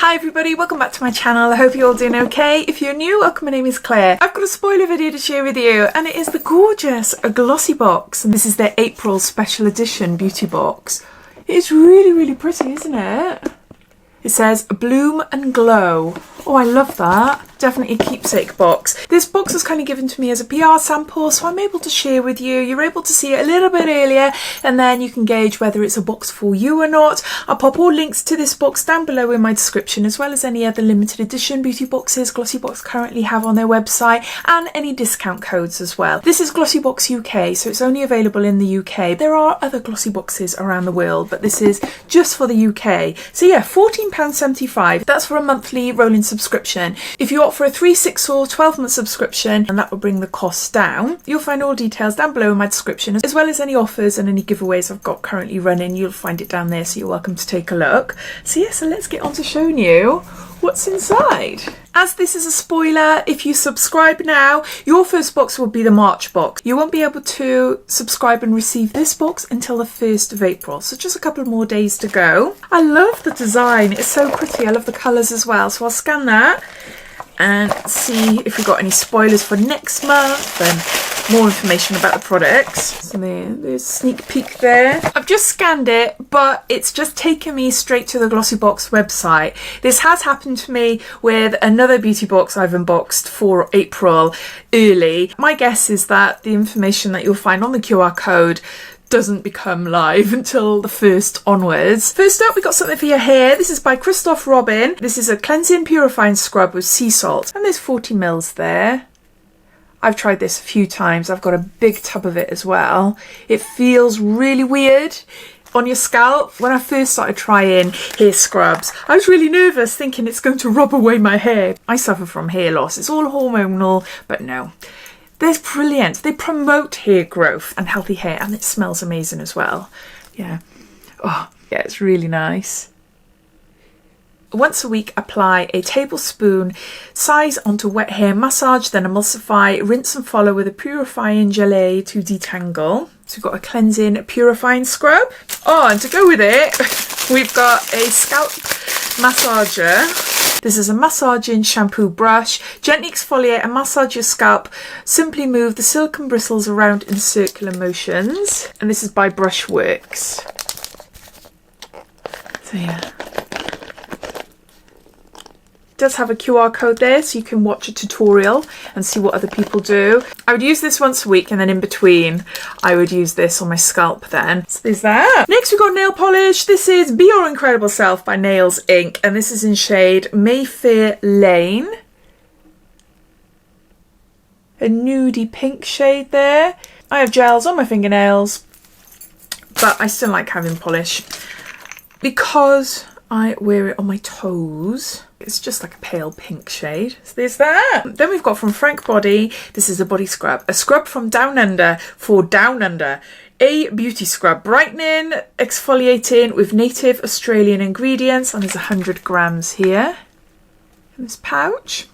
Hi everybody, welcome back to my channel. I hope you're all doing okay. If you're new, welcome, my name is Claire. I've got a spoiler video to share with you and it is the gorgeous Glossybox. And this is their April special edition beauty box. It's really pretty, isn't it? It says bloom and glow. Oh, I love that. Definitely a keepsake box. This box was kind of given to me as a PR sample, so I'm able to share with you. You're able to see it a little bit earlier, and then you can gauge whether it's a box for you or not. I'll pop all links to this box down below in my description, as well as any other limited edition beauty boxes Glossybox currently have on their website, and any discount codes as well. This is Glossybox UK, so it's only available in the UK. There are other glossy boxes around the world, but this is just for the UK. So yeah, £14.75. That's for a monthly rolling subscription. If you opt for a 3, 6 or 12-month subscription, and that will bring the cost down. You'll find all details down below in my description, as well as any offers and any giveaways I've got currently running. You'll find it down there, so you're welcome to take a look. So yeah, so let's get on to showing you what's inside. As this is a spoiler, if you subscribe now, your first box will be the March box. You won't be able to subscribe and receive this box until the 1st of April, so just a couple more days to go. I love the design, it's so pretty. I love the colours as well, so I'll scan that and see if we've got any spoilers for next month and more information about the products. So there's a sneak peek there. I've just scanned it, but it's just taken me straight to the Glossybox website. This has happened to me with another beauty box I've unboxed for April early. My guess is that the information that you'll find on the QR code doesn't become live until the 1st onwards. First up, we got something for your hair. This is by Christoph Robin. This is a cleansing purifying scrub with sea salt, and there's 40 mils there. I've tried this a few times. I've got a big tub of it as well. It feels really weird on your scalp. When I first started trying hair scrubs, I was really nervous, thinking it's going to rub away my hair. I suffer from hair loss. It's all hormonal, but no. They're brilliant. They promote hair growth and healthy hair, and it smells amazing as well. Yeah. Oh, yeah, it's really nice. Once a week, apply a tablespoon size onto wet hair, massage, then emulsify, rinse and follow with a purifying gelée to detangle. So we've got a cleansing, purifying scrub. Oh, and to go with it, we've got a scalp massager. This is a massaging shampoo brush. Gently exfoliate and massage your scalp. Simply move the silicone bristles around in circular motions. And this is by Brushworks. So yeah. It does have a QR code there, so you can watch a tutorial and see what other people do. I would use this once a week, and then in between I would use this on my scalp then. So there's that. Next we've got nail polish. This is Be Your Incredible Self by Nails Inc. and this is in shade Mayfair Lane. A nudie pink shade there. I have gels on my fingernails, but I still like having polish because I wear it on my toes. It's just like a pale pink shade. So there's that. Then we've got from Frank Body. This is a body scrub. A scrub from Down Under for Down Under. A beauty scrub. Brightening, exfoliating with native Australian ingredients. And there's 100 grams here in this pouch.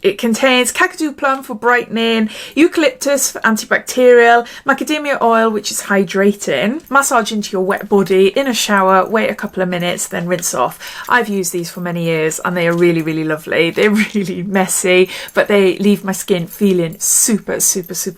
It contains kakadu plum for brightening, eucalyptus for antibacterial, macadamia oil which is hydrating. Massage into your wet body in a shower, wait a couple of minutes, then rinse off. I've used these for many years and they are really lovely. They're really messy, but they leave my skin feeling super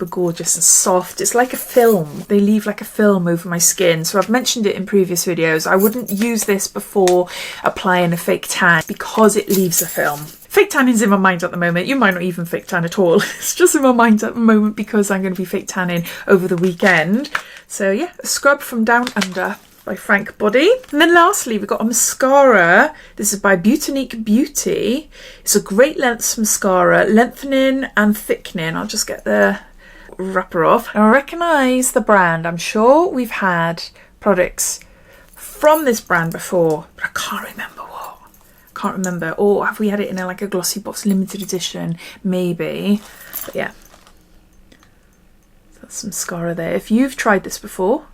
gorgeous and soft. It's like a film. They leave like a film over my skin. So I've mentioned it in previous videos. I wouldn't use this before applying a fake tan because it leaves a film. Fake tanning's in my mind at the moment. You might not even fake tan at all. It's just in my mind at the moment because I'm going to be fake tanning over the weekend. So yeah, a scrub from Down Under by Frank Body. And then lastly, we've got a mascara. This is by Beautinique Beauty. It's a great length mascara, lengthening and thickening. I'll just get the wrapper off. I recognise the brand. I'm sure we've had products from this brand before, but I can't remember what. Can't remember, or have we had it in like a Glossybox limited edition? Maybe, but yeah, that's some mascara there. If you've tried this before,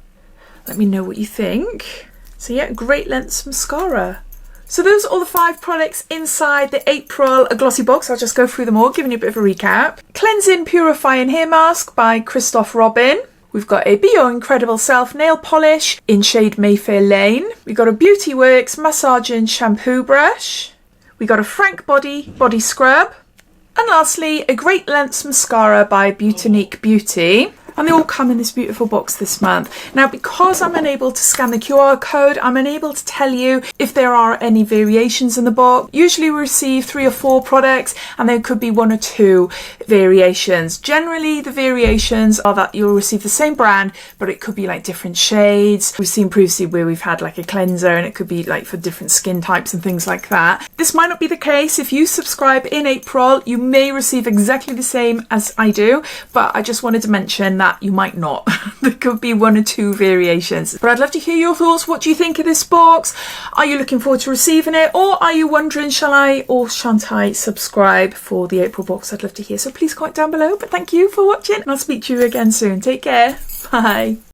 let me know what you think. So yeah, great length mascara. So those are all the 5 products inside the April Glossybox. I'll just go through them all, giving you a bit of a recap. Cleansing Purifying Hair Mask by Christoph Robin. We've got a Be Your Incredible Self nail polish in shade Mayfair Lane. We've got a Beauty Works massaging shampoo brush. We got a Frank Body body scrub. And lastly, a Great Lengths mascara by Beautinique Beauty. And they all come in this beautiful box this month. Now, because I'm unable to scan the QR code, I'm unable to tell you if there are any variations in the box. Usually we receive 3 or 4 products and there could be 1 or 2 variations. Generally, the variations are that you'll receive the same brand, but it could be like different shades. We've seen previously where we've had like a cleanser and it could be like for different skin types and things like that. This might not be the case. If you subscribe in April, you may receive exactly the same as I do, but I just wanted to mention that you might not. There could be 1 or 2 variations. But I'd love to hear your thoughts. What do you think of this box? Are you looking forward to receiving it? Or are you wondering, shall I or shan't I subscribe for the April box? I'd love to hear. So please comment down below. But thank you for watching and I'll speak to you again soon. Take care. Bye.